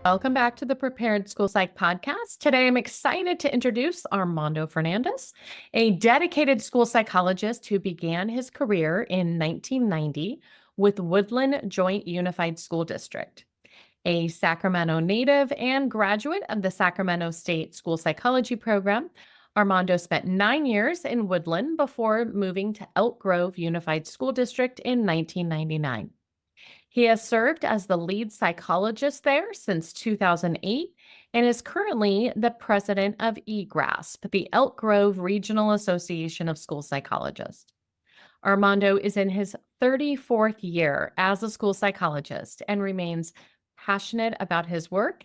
Welcome back to the Prepared School Psych podcast. Today, I'm excited to introduce Armando Fernandez, a dedicated school psychologist who began his career in 1990 with Woodland Joint Unified School District. A Sacramento native and graduate of the Sacramento State School Psychology Program, Armando spent 9 years in Woodland before moving to Elk Grove Unified School District in 1999. He has served as the lead psychologist there since 2008 and is currently the president of eGrasp, the Elk Grove Regional Association of School Psychologists. Armando is in his 34th year as a school psychologist and remains passionate about his work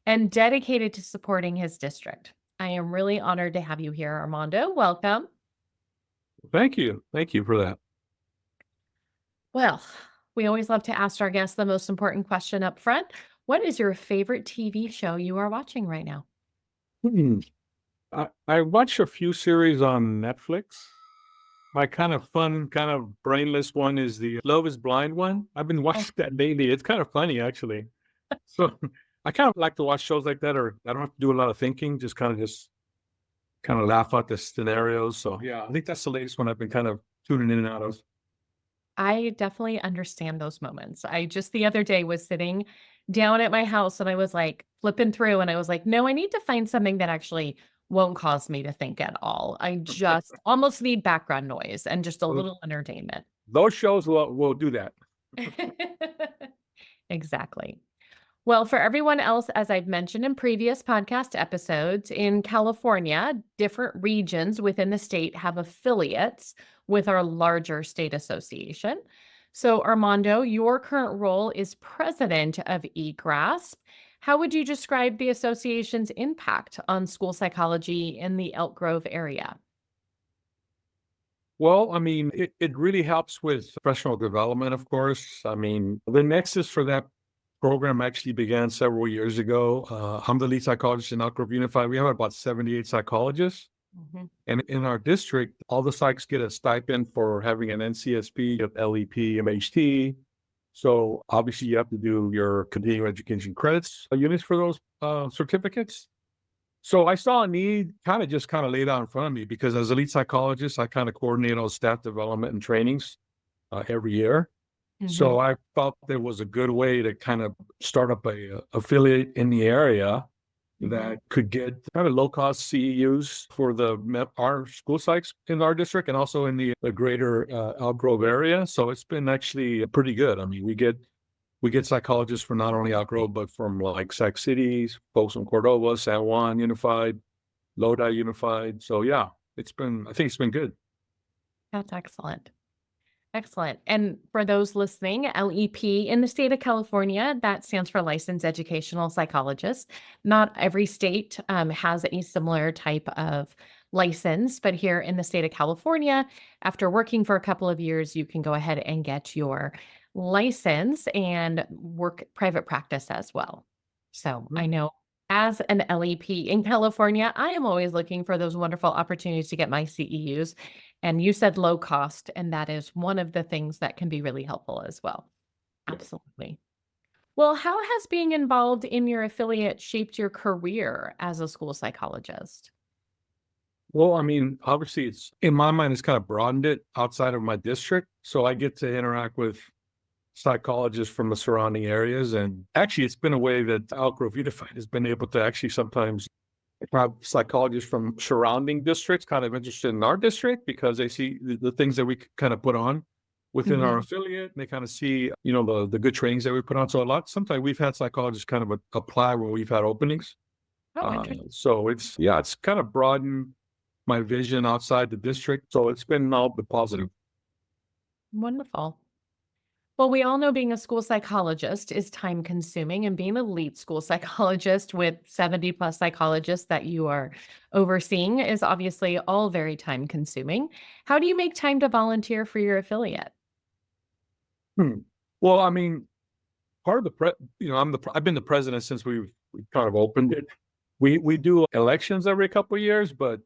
and dedicated to supporting his district. I am really honored to have you here, Armando. Welcome. Thank you. Thank you for that. Well, we always love to ask our guests the most important question up front. What is your favorite TV show you are watching right now? Hmm. I watch a few series on Netflix. My kind of fun, kind of brainless one is the Love is Blind one. I've been watching that lately. It's kind of funny, actually. So I kind of like to watch shows like that, or I don't have to do a lot of thinking, just kind of laugh at the scenarios. So yeah, I think that's the latest one I've been kind of tuning in and out of. I definitely understand those moments. I just the other day was sitting down at my house and I was like flipping through and I was like, no, I need to find something that actually won't cause me to think at all. I just almost need background noise and just a Well, little entertainment. those shows will do that. Exactly. Well, for everyone else, as I've mentioned in previous podcast episodes, in California, different regions within the state have affiliates with our larger state association. So, Armando, your current role is president of eGrasp. How would you describe the association's impact on school psychology in the Elk Grove area? Well, I mean, it really helps with professional development, of course. I mean, the nexus for that program actually began several years ago. I'm the lead psychologist in Elk Grove Unified. We have about 78 psychologists. Mhm. And in our district, all the psychs get a stipend for having an NCSP, LEP, MHT. So obviously you have to do your continuing education credits units for those certificates. So I saw a need kind of laid out in front of me because as a lead psychologist, I kind of coordinate all staff development and trainings every year. Mhm. So I felt there was a good way to kind of start up a affiliate in the area Mhm. that could get kind of low cost CEUs for our school sites in our district and also in the greater Elk Grove area. So it's been actually pretty good. I mean, we get psychologists from not only Elk Grove, but from like Sac Cities, folks from Cordova, San Juan Unified, Lodi Unified. So yeah, I think it's been good. That's excellent. Excellent. And for those listening, LEP in the state of California, that stands for Licensed Educational Psychologist. Not every state has a similar type of license, but here in the state of California, after working for a couple of years, you can go ahead and get your license and work private practice as well. So I Mhm. know as an LEP in California, I am always looking for those wonderful opportunities to get my CEUs. And you said low cost, and that is one of the things that can be really helpful as well. Absolutely. Well, how has being involved in your affiliate shaped your career as a school psychologist? Well, I mean, obviously, it's in my mind, it's kind of broadened it outside of my district. So I get to interact with psychologists from the surrounding areas. And actually, it's been a way that Elk Grove Unified has been able to actually sometimes have psychologists from surrounding districts kind of interested in our district because they see the things that we kind of put on within our Mhm. affiliate. And they kind of see, the good trainings that we put on. So sometimes we've had psychologists kind of apply where we've had openings. Oh, interesting. So it's kind of broadened my vision outside the district. So it's been all but positive. Wonderful. Well, we all know being a school psychologist is time consuming, and being a lead school psychologist with 70 plus psychologists that you are overseeing is obviously all very time consuming. How do you make time to volunteer for your affiliate? Hmm. Well, I mean, part of I've been the president since we kind of opened it. We do elections every couple of years, but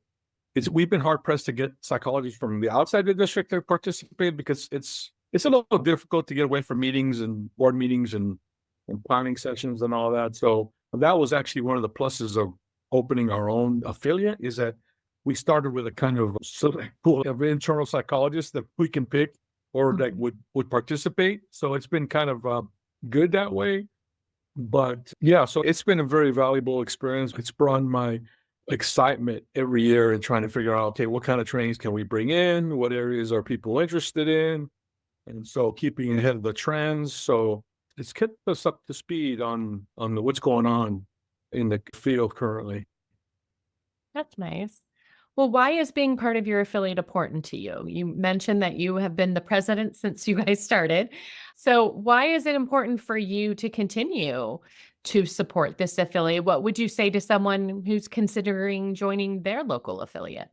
we've been hard pressed to get psychologists from the outside the district to participate because it's a little difficult to get away from meetings and board meetings and planning sessions and all that. So That was actually one of the pluses of opening our own affiliate, is that we started with a kind of select pool of internal psychologists that we can pick or that Mhm. would participate. So it's been kind of good that way. But yeah, so it's been a very valuable experience. It's brought my excitement every year in trying to figure out, okay, what kind of trainings can we bring in? What areas are people interested in? And so keeping ahead of the trends. So it's kept us up to speed on what's going on in the field currently. That's nice. Well, why is being part of your affiliate important to you? You mentioned that you have been the president since you guys started. So, why is it important for you to continue to support this affiliate? What would you say to someone who's considering joining their local affiliate?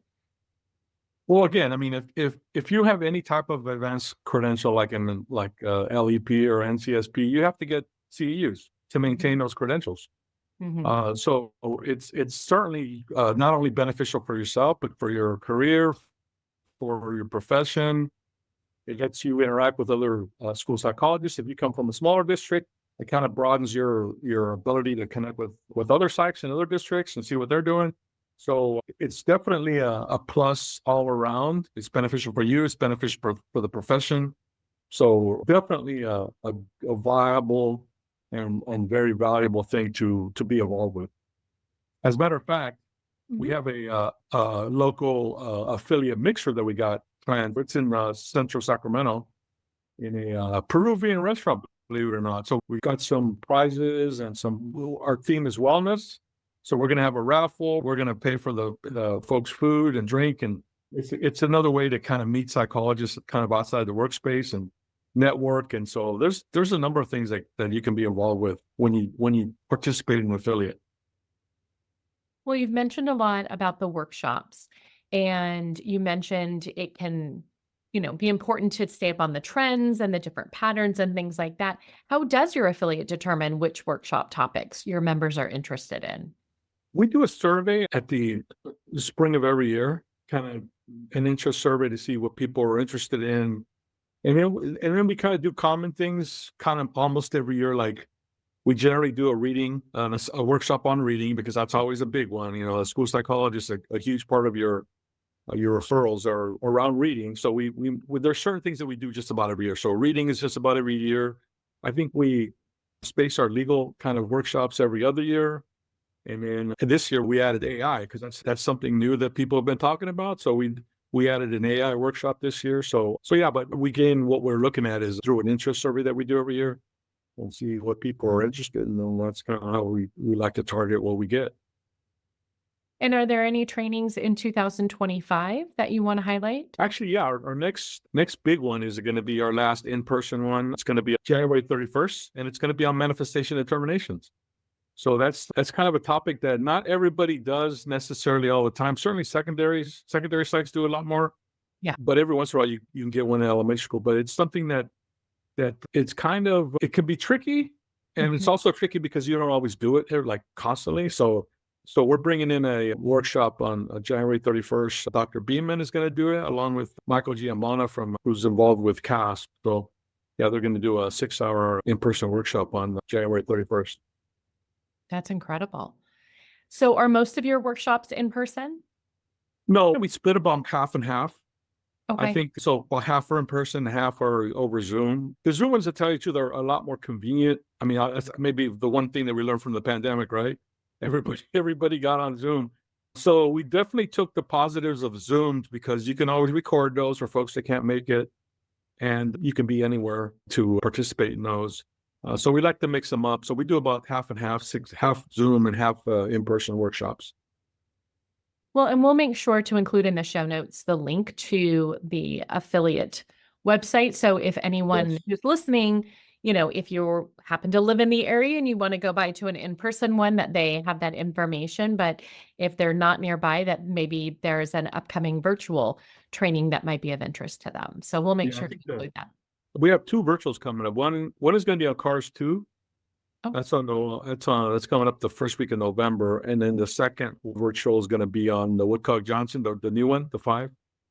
Well, again, I mean, if you have any type of advanced credential like LEP or NCSP, you have to get CEUs to maintain those credentials. Hmm. So it's certainly not only beneficial for yourself, but for your career, for your profession. It lets you interact with other school psychologists. If you come from a smaller district, it kind of broadens your ability to connect with other psychs in other districts and see what they're doing. So it's definitely a plus all around. It's beneficial for you. It's beneficial for the profession. So definitely a viable and very valuable thing to be involved with. As a matter of fact, we Hmm. have a local affiliate mixer that we got planned. It's in central Sacramento in a Peruvian restaurant, believe it or not. So we got some prizes and our theme is wellness. So we're going to have a raffle. We're going to pay for the folks' food and drink. And it's another way to kind of meet psychologists kind of outside the workspace and network. And so there's a number of things that you can be involved with when you participate in an affiliate. Well, you've mentioned a lot about the workshops, and you mentioned it can, be important to stay up on the trends and the different patterns and things like that. How does your affiliate determine which workshop topics your members are interested in? We do a survey at the spring of every year, kind of an interest survey to see what people are interested in. And then we kind of do common things kind of almost every year. Like we generally do a reading, a workshop on reading, because that's always a big one. You know, a school psychologist, a huge part of your referrals are around reading. So there's certain things that we do just about every year. So reading is just about every year. I think we space our legal kind of workshops every other year. And then this year we added AI because that's something new that people have been talking about. So we added an AI workshop this year. So yeah, but what we're looking at is through an interest survey that we do every year and see what people are interested in. And that's kind of how we like to target what we get. And are there any trainings in 2025 that you want to highlight? Actually, yeah, our next big one is going to be our last in-person one. It's going to be January 31st, and it's going to be on manifestation determinations. So that's kind of a topic that not everybody does necessarily all the time. Certainly secondary sites do a lot more, Yeah. but every once in a while you can get one in elementary school. But it's something that it's kind of it can be tricky, and it's Mhm. also tricky because you don't always do it here like constantly. So we're bringing in a workshop on January 31st. Dr. Beeman is going to do it along with Michael Giamona who's involved with CASP. So yeah, they're going to do a 6-hour in-person workshop on January 31st. That's incredible. So are most of your workshops in person? No, we split about half and half. I Okay. think so. About half are in person, half are over Zoom. The Zoom ones, to tell you the truth, are a lot more convenient. I mean, that's maybe the one thing that we learned from the pandemic, right? Everybody got on Zoom. So we definitely took the positives of Zoom because you can always record those for folks that can't make it, and you can be anywhere to participate in those. So we like to mix them up. So we do about half and half, half Zoom and half in-person workshops. Well, and we'll make sure to include in the show notes the link to the affiliate website. So if anyone Yes. who's listening, if you happen to live in the area and you want to go by to an in-person one, that they have that information. But if they're not nearby, that maybe there's an upcoming virtual training that might be of interest to them. So we'll make Yeah, I sure to think include that. we have two virtuals coming up. One is going to be on Cars 2. Oh, That's coming up the first week of November, and then the second virtual is going to be on the Woodcock Johnson, the new one, the 5.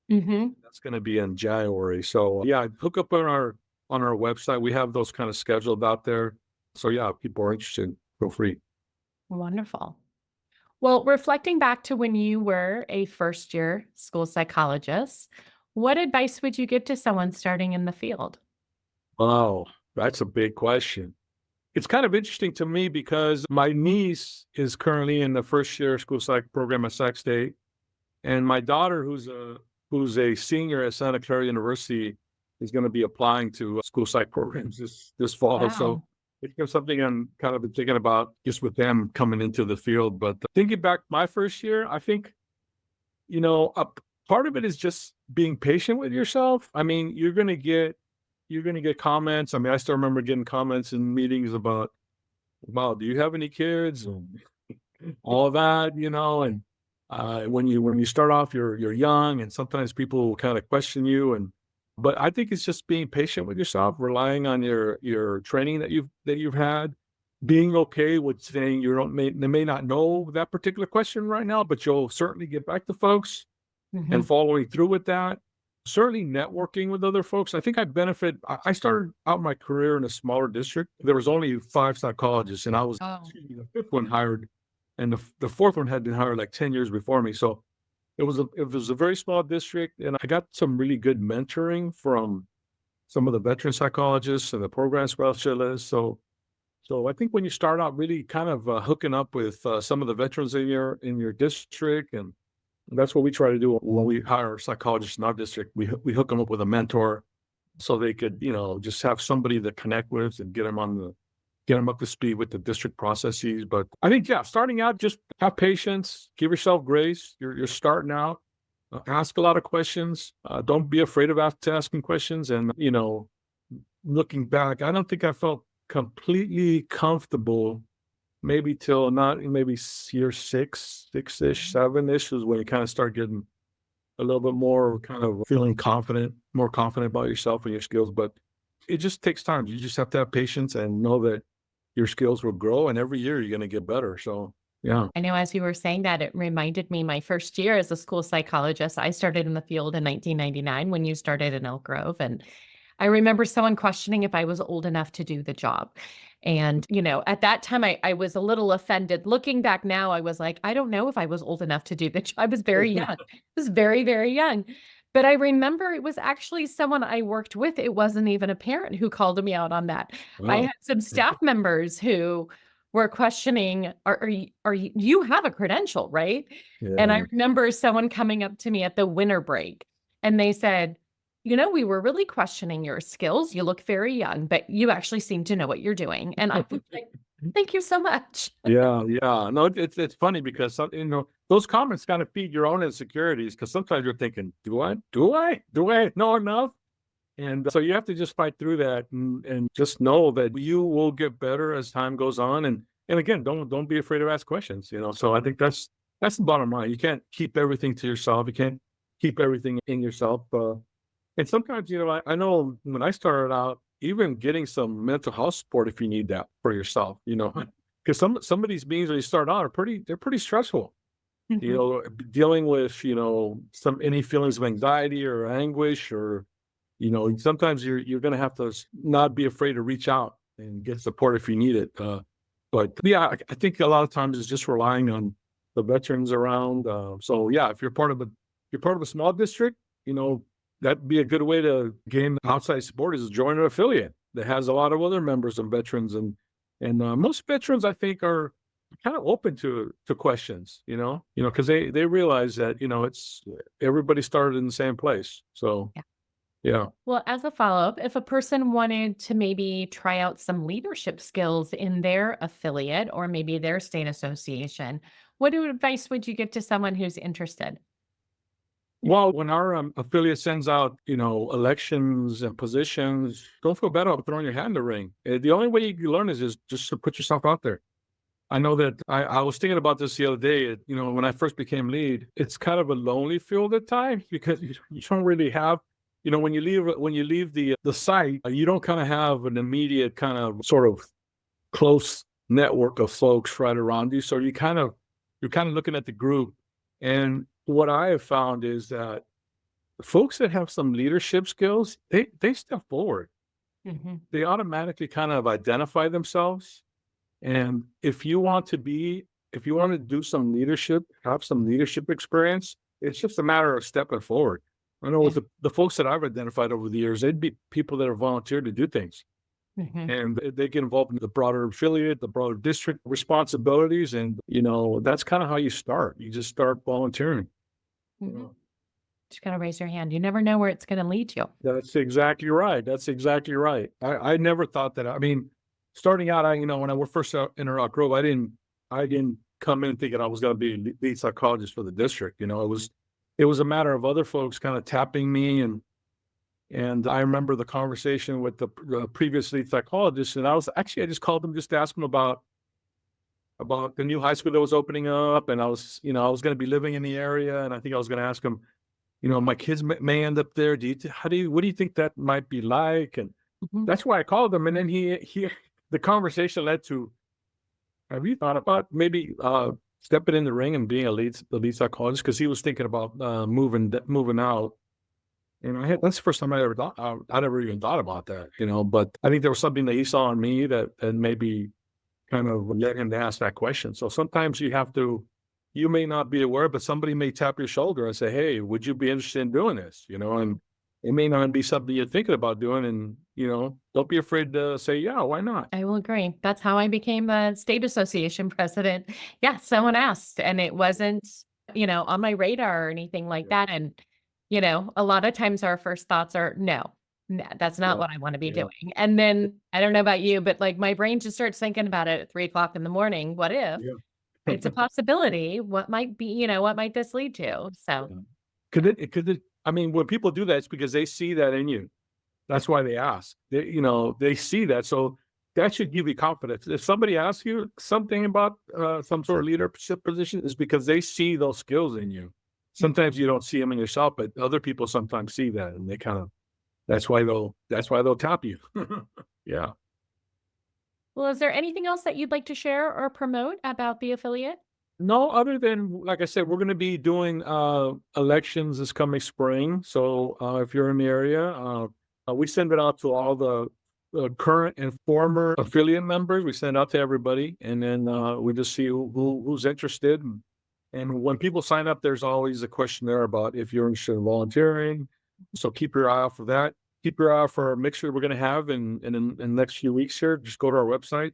hmm. That's going to be in January. So yeah, hook up on our website. We have those kind of scheduled out there. So yeah, if people are interested, feel free. Wonderful. Well, reflecting back to when you were a first year school psychologist, what advice would you give to someone starting in the field? Oh, that's a big question. It's kind of interesting to me because my niece is currently in the first year school psych program at Sac State, and my daughter, who's a senior at Santa Clara University, is going to be applying to school psych programs this fall. So Wow. it's something I'm kind of been thinking about just with them coming into the field. But thinking back my first year, I think a part of it is just being patient with yourself. I mean, you're gonna get comments. I mean, I still remember getting comments in meetings about, "Wow, do you have any kids?" And all of that, and, when you start off, you're young, and sometimes people will kinda question you, but I think it's just being patient with yourself, relying on your training that you've had, being okay with saying you don't may they may not know that particular question right now, but you'll certainly get back to folks and Mhm. following through with that. Certainly networking with other folks. I think I started out my career in a smaller district. There was only 5 psychologists, and I was, Oh, excuse me, the 5th one hired, and the 4th one had been hired like 10 years before me. So it was a very small district, and I got some really good mentoring from some of the veteran psychologists and the program specialists. So I think when you start out really kind of hooking up with some of the veterans in your district, and that's what we try to do when we hire psychologists in our district. We hook them up with a mentor so they could, just have somebody to connect with and get them up to speed with the district processes. But I think, yeah, starting out, just have patience, give yourself grace. You're starting out, ask a lot of questions. Don't be afraid of asking questions. And looking back, I don't think I felt completely comfortable maybe till not maybe year 6-ish, 7-ish is when you kind of start getting a little bit more kind of feeling confident, more confident about yourself and your skills. But it just takes time. You just have to have patience and know that your skills will grow, and every year you're going to get better. So, yeah. I know as you were saying that, it reminded me my first year as a school psychologist. I started in the field in 1999 when you started in Elk Grove. And I remember someone questioning if I was old enough to do the job. And, at that time, I was a little offended. Looking back now, I was like, I don't know if I was old enough to do the job. I was very young. I was very, very young. But I remember it was actually someone I worked with. It wasn't even a parent who called me out on that. I Wow. had some staff members who were questioning, you have a credential, right? And I Yeah. remember someone coming up to me at the winter break and they said, we were really questioning your skills. You look very young, but you actually seem to know what you're doing. And I was like, thank you so much. Yeah, yeah. No, it's funny because those comments kind of feed your own insecurities because sometimes you're thinking, do I know enough? And so you have to just fight through that and just know that you will get better as time goes on. And again, don't be afraid to ask questions. So I think that's the bottom line. You can't keep everything to yourself. You can't keep everything in yourself. And sometimes, I know when I started out, even getting some mental health support if you need that for yourself, because some of these beings when you start out they're pretty stressful. Mhm. Dealing with some any feelings of anxiety or anguish, or sometimes you're going to have to not be afraid to reach out and get support if you need it. But yeah, I think a lot of times it's just relying on the veterans around. So yeah, if you're part of a small district, that'd be a good way to gain outside support is join an affiliate that has a lot of other members and veterans, and most veterans I think are kind of open to questions, because they realize that it's everybody started in the same place. So Yeah. yeah. Well, as a follow up, if a person wanted to maybe try out some leadership skills in their affiliate or maybe their state association, what advice would you give to someone who's interested? Well, when our affiliate sends out, elections and positions, don't feel bad about throwing your hat in the ring. The only way you learn is just to put yourself out there. I know that I was thinking about this the other day. When I first became lead, it's kind of a lonely field at times because you don't really have, when you leave the site, you don't kind of have an immediate kind of sort of close network of folks right around you. So you're kind of looking at the group. And what I have found is that folks that have some leadership skills, they step forward. Mhm. They automatically kind of identify themselves. And if you want to do some leadership, have some leadership experience, it's just a matter of stepping forward. I know with the folks that I've identified over the years, they'd be people that are volunteered to do things. Mhm. And they get involved in the broader affiliate, the broader district responsibilities. And, that's kind of how you start. You just start volunteering. Mhm. Just gotta raise your hand. You never know where it's gonna lead you. That's exactly right. That's exactly right. I never thought that. I mean, starting out, when I was first out in Rock Grove, I didn't come in thinking I was going to be lead psychologist for the district. It was a matter of other folks kind of tapping me, and I remember the conversation with the previous lead psychologist, and I just called him just to ask him about the new high school that was opening up, and I was going to be living in the area, and I think I was going to ask him, my kids may end up there. What do you think that might be like? And Mhm. that's why I called him. And then the conversation led to, have you thought about maybe stepping in the ring and being the lead psychologist? Because he was thinking about moving out. And that's the first time I never even thought about that, but I think there was something that he saw in me that maybe kind of led him to ask that question. So sometimes you may not be aware, but somebody may tap your shoulder and say, "Hey, would you be interested in doing this?" And it may not be something you're thinking about doing. And, don't be afraid to say, "Yeah, why not?" I will agree. That's how I became the state association president. Yeah, someone asked, and it wasn't, on my radar or anything like Yeah. that. And, a lot of times our first thoughts are, no, that's not Yeah. what I want to be Yeah. doing. And then I don't know about you, but like my brain just starts thinking about it at 3 o'clock in the morning. What if Yeah. it's a possibility? What might be, what might this lead to? So, Yeah. Could it I mean, when people do that, it's because they see that in you. That's why they ask. They see that, so that should give you confidence. If somebody asks you something about, some sort of leadership position, it's because they see those skills in you. Sometimes you don't see them in yourself, but other people sometimes see that, and they that's why they'll tap you. Yeah. well, is there anything else that you'd like to share or promote about the affiliate? No, other than, like I said, we're gonna be doing, elections this coming spring, so, if you're in the area, we send it out to all the current and former affiliate members. We send it out to everybody, and then, we just see who's interested, and when people sign up, there's always a questionnaire about if you're interested in volunteering, so keep your eye out for that. Keep your eye out for our mixture we're gonna have in the next few weeks here. Just go to our website.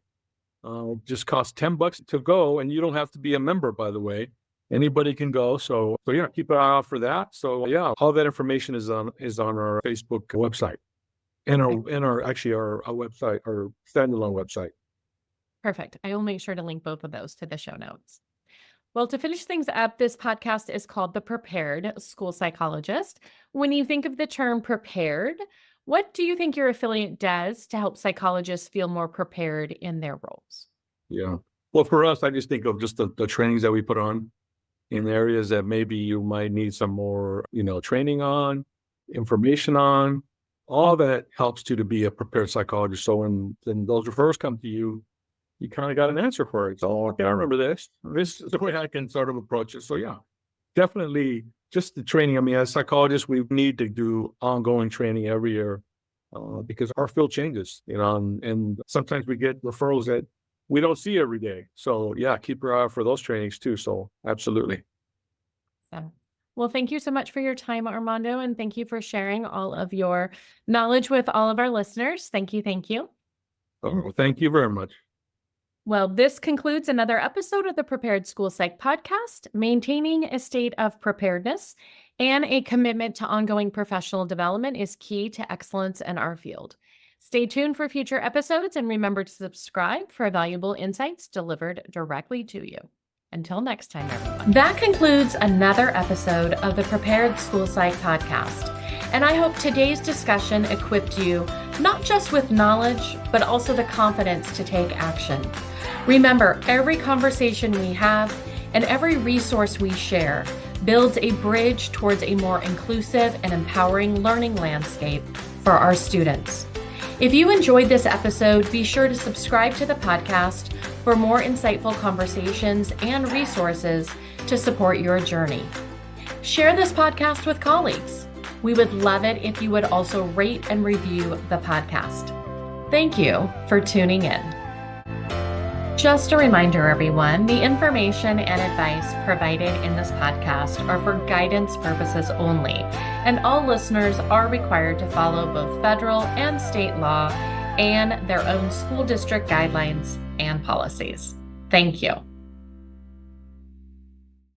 Just costs $10 to go, and you don't have to be a member, by the way. Anybody can go. So yeah, keep an eye out for that. So yeah, all that information is on our Facebook website and our website, our standalone website. Perfect. I will make sure to link both of those to the show notes. Well, to finish things up, this podcast is called The Prepared School Psychologist. When you think of the term prepared, what do you think your affiliate does to help psychologists feel more prepared in their roles? Yeah. Well, for us, I just think of just the trainings that we put on in areas that maybe you might need some more, training on, information on. All that helps to be a prepared psychologist. So when those referrals come to you, you kind of got an answer for it. So, okay, I remember this. This is the way I can sort of approach it. So yeah, definitely just the training. I mean, as psychologists, we need to do ongoing training every year, because our field changes, and sometimes we get referrals that we don't see every day. So yeah, keep your eye out for those trainings too. So absolutely. So, well, thank you so much for your time, Armando, and thank you for sharing all of your knowledge with all of our listeners. Thank you. Thank you. Oh, thank you very much. Well, this concludes another episode of the Prepared School Psych podcast, maintaining a state of preparedness and a commitment to ongoing professional development is key to excellence in our field. Stay tuned for future episodes and remember to subscribe for valuable insights delivered directly to you. Until next time, everyone. That concludes another episode of the Prepared School Psych podcast. And I hope today's discussion equipped you not just with knowledge, but also the confidence to take action. Remember, every conversation we have and every resource we share builds a bridge towards a more inclusive and empowering learning landscape for our students. If you enjoyed this episode, be sure to subscribe to the podcast for more insightful conversations and resources to support your journey. Share this podcast with colleagues. We would love it if you would also rate and review the podcast. Thank you for tuning in. Just a reminder, everyone, the information and advice provided in this podcast are for guidance purposes only, and all listeners are required to follow both federal and state law and their own school district guidelines and policies. Thank you.